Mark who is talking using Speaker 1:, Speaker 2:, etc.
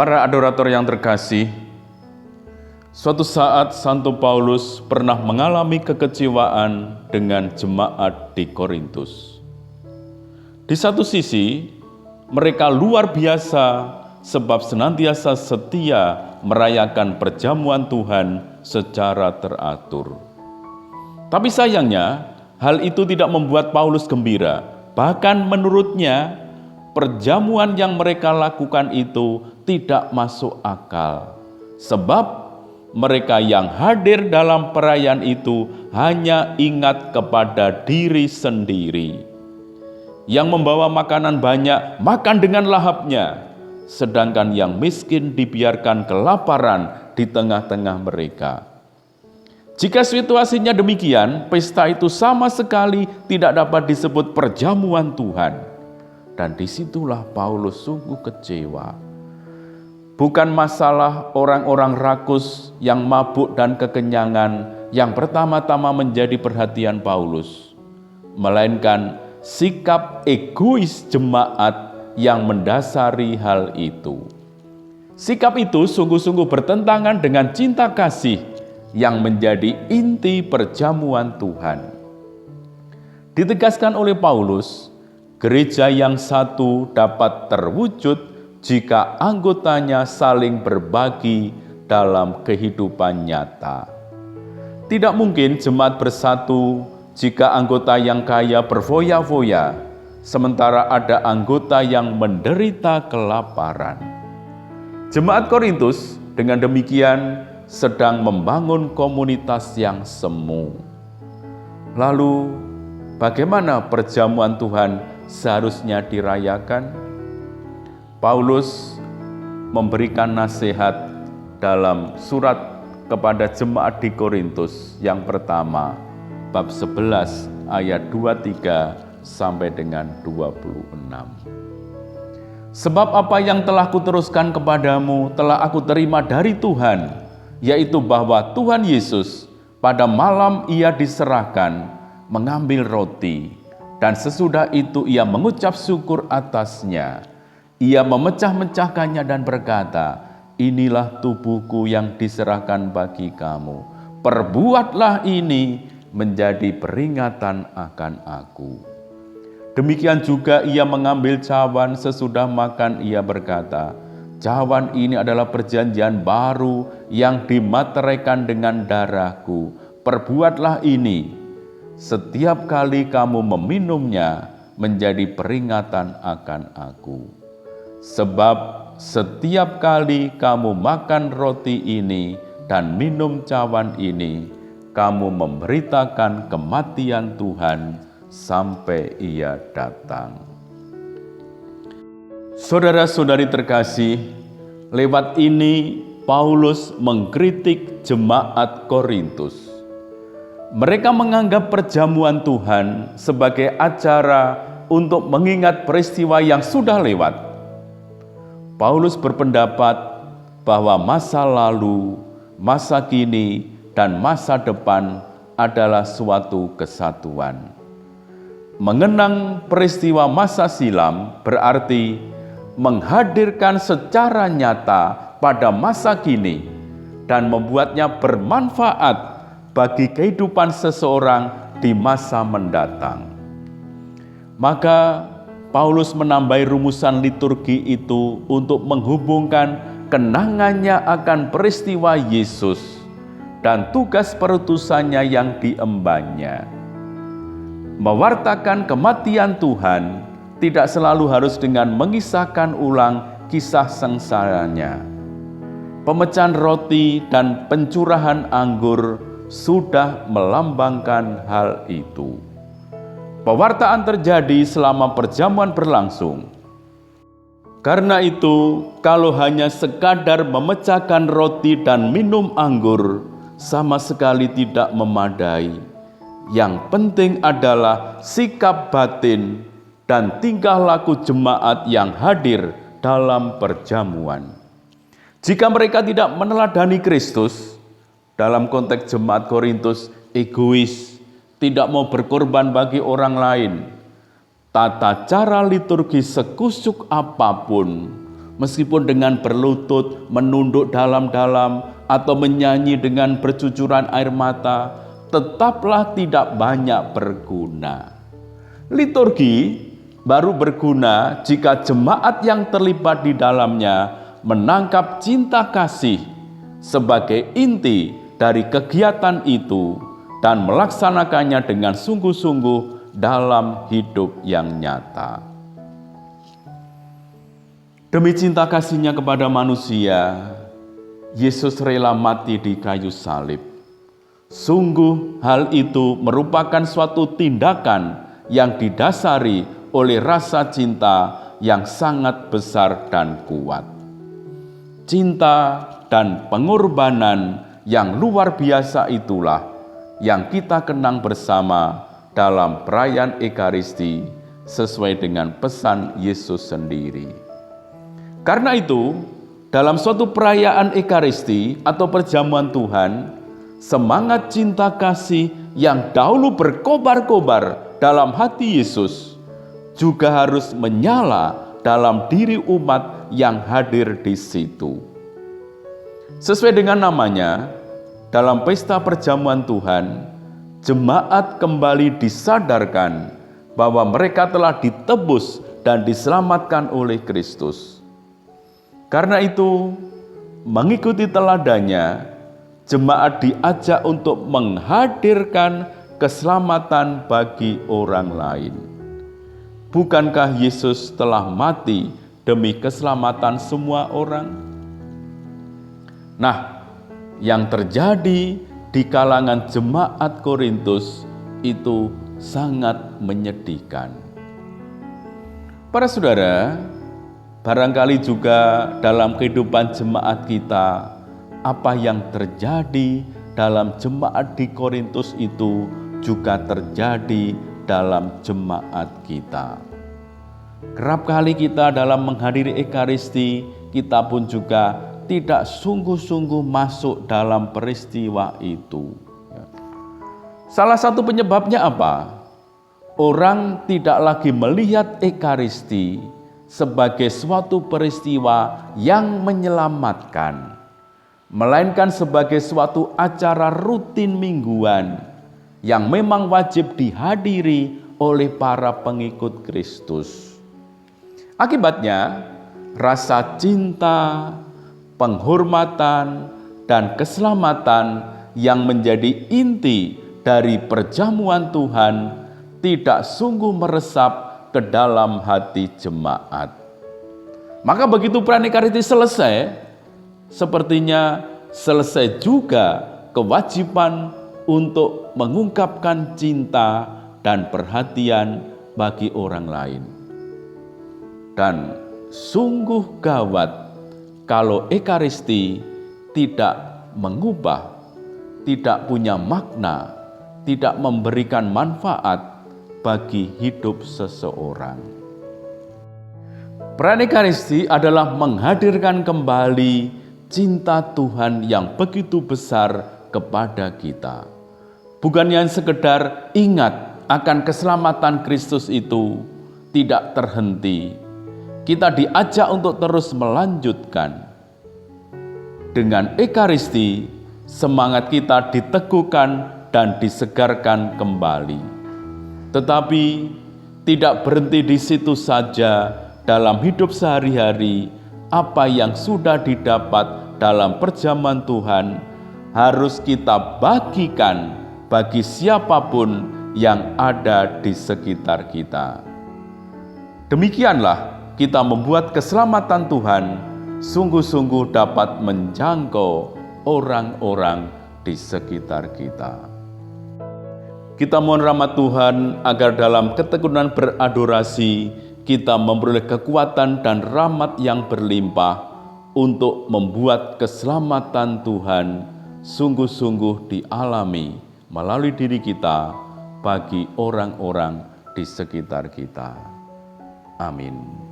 Speaker 1: Para adorator yang terkasih, suatu saat Santo Paulus pernah mengalami kekecewaan dengan jemaat di Korintus. Di satu sisi, mereka luar biasa sebab senantiasa setia merayakan perjamuan Tuhan secara teratur. Tapi sayangnya, hal itu tidak membuat Paulus gembira. Bahkan menurutnya, perjamuan yang mereka lakukan itu tidak masuk akal. Sebab mereka yang hadir dalam perayaan itu hanya ingat kepada diri sendiri. Yang membawa makanan banyak, makan dengan lahapnya. Sedangkan yang miskin dibiarkan kelaparan di tengah-tengah mereka. Jika situasinya demikian, pesta itu sama sekali tidak dapat disebut perjamuan Tuhan. Dan disitulah Paulus sungguh kecewa. Bukan masalah orang-orang rakus yang mabuk dan kekenyangan yang pertama-tama menjadi perhatian Paulus, melainkan sikap egois jemaat yang mendasari hal itu. Sikap itu sungguh-sungguh bertentangan dengan cinta kasih yang menjadi inti perjamuan Tuhan. Ditegaskan oleh Paulus, gereja yang satu dapat terwujud jika anggotanya saling berbagi dalam kehidupan nyata. Tidak mungkin jemaat bersatu jika anggota yang kaya berfoya-foya, sementara ada anggota yang menderita kelaparan. Jemaat Korintus dengan demikian sedang membangun komunitas yang semu. Lalu, bagaimana perjamuan Tuhan seharusnya dirayakan? Paulus memberikan nasihat dalam surat kepada jemaat di Korintus yang pertama, bab 11 ayat 23 sampai dengan 26. Sebab apa yang telah kuteruskan kepadamu telah aku terima dari Tuhan, yaitu bahwa Tuhan Yesus pada malam ia diserahkan mengambil roti, dan sesudah itu ia mengucap syukur atasnya. Ia memecah-mecahkannya dan berkata, "Inilah tubuhku yang diserahkan bagi kamu. Perbuatlah ini menjadi peringatan akan aku." Demikian juga ia mengambil cawan sesudah makan, ia berkata, "Cawan ini adalah perjanjian baru yang dimateraikan dengan darahku. Perbuatlah ini setiap kali kamu meminumnya menjadi peringatan akan aku. Sebab setiap kali kamu makan roti ini dan minum cawan ini, kamu memberitakan kematian Tuhan sampai ia datang." Saudara-saudari terkasih, lewat ini Paulus mengkritik jemaat Korintus. Mereka menganggap perjamuan Tuhan sebagai acara untuk mengingat peristiwa yang sudah lewat. Paulus berpendapat bahwa masa lalu, masa kini, dan masa depan adalah suatu kesatuan. Mengenang peristiwa masa silam berarti menghadirkan secara nyata pada masa kini dan membuatnya bermanfaat bagi kehidupan seseorang di masa mendatang. Maka Paulus menambahi rumusan liturgi itu untuk menghubungkan kenangannya akan peristiwa Yesus dan tugas perutusannya yang diembannya. Mewartakan kematian Tuhan tidak selalu harus dengan mengisahkan ulang kisah sengsaranya. Pemecahan roti dan pencurahan anggur sudah melambangkan hal itu. Pewartaan terjadi selama perjamuan berlangsung. Karena itu, kalau hanya sekadar memecahkan roti dan minum anggur, sama sekali tidak memadai. Yang penting adalah sikap batin dan tingkah laku jemaat yang hadir dalam perjamuan. Jika mereka tidak meneladani Kristus, dalam konteks jemaat Korintus egois, tidak mau berkorban bagi orang lain, tata cara liturgi sekusuk apapun, meskipun dengan berlutut, menunduk dalam-dalam, atau menyanyi dengan bercucuran air mata, tetaplah tidak banyak berguna. Liturgi baru berguna jika jemaat yang terlibat di dalamnya menangkap cinta kasih sebagai inti dari kegiatan itu dan melaksanakannya dengan sungguh-sungguh dalam hidup yang nyata. Demi cinta kasih-Nya kepada manusia, Yesus rela mati di kayu salib. Sungguh hal itu merupakan suatu tindakan yang didasari oleh rasa cinta yang sangat besar dan kuat. Cinta dan pengorbanan yang luar biasa itulah yang kita kenang bersama dalam perayaan Ekaristi sesuai dengan pesan Yesus sendiri. Karena itu, dalam suatu perayaan Ekaristi atau perjamuan Tuhan, semangat cinta kasih yang dahulu berkobar-kobar dalam hati Yesus juga harus menyala dalam diri umat yang hadir di situ. Sesuai dengan namanya, dalam pesta perjamuan Tuhan, jemaat kembali disadarkan bahwa mereka telah ditebus dan diselamatkan oleh Kristus. Karena itu, mengikuti teladannya, jemaat diajak untuk menghadirkan keselamatan bagi orang lain. Bukankah Yesus telah mati demi keselamatan semua orang? Nah, yang terjadi di kalangan jemaat Korintus itu sangat menyedihkan. Para saudara, barangkali juga dalam kehidupan jemaat kita, apa yang terjadi dalam jemaat di Korintus itu juga terjadi dalam jemaat kita. Kerap kali kita dalam menghadiri Ekaristi, kita pun juga tidak sungguh-sungguh masuk dalam peristiwa itu. Salah satu penyebabnya apa? Orang tidak lagi melihat Ekaristi sebagai suatu peristiwa yang menyelamatkan, melainkan sebagai suatu acara rutin mingguan yang memang wajib dihadiri oleh para pengikut Kristus. Akibatnya, rasa cinta, penghormatan, dan keselamatan yang menjadi inti dari perjamuan Tuhan tidak sungguh meresap ke dalam hati jemaat. Maka begitu perayaan Ekaristi selesai, sepertinya selesai juga kewajiban untuk mengungkapkan cinta dan perhatian bagi orang lain. Dan sungguh gawat kalau Ekaristi tidak mengubah, tidak punya makna, tidak memberikan manfaat bagi hidup seseorang. Perayaan Ekaristi adalah menghadirkan kembali cinta Tuhan yang begitu besar kepada kita. Bukan yang sekedar ingat akan keselamatan Kristus itu tidak terhenti. Kita diajak untuk terus melanjutkan. Dengan Ekaristi, semangat kita diteguhkan dan disegarkan kembali. Tetapi tidak berhenti di situ saja dalam hidup sehari-hari. Apa yang sudah didapat dalam perjamuan Tuhan harus kita bagikan bagi siapapun yang ada di sekitar kita. Demikianlah kita membuat keselamatan Tuhan sungguh-sungguh dapat menjangkau orang-orang di sekitar kita. Kita mohon rahmat Tuhan agar dalam ketekunan beradorasi kita memperoleh kekuatan dan rahmat yang berlimpah untuk membuat keselamatan Tuhan sungguh-sungguh dialami melalui diri kita bagi orang-orang di sekitar kita. Amin.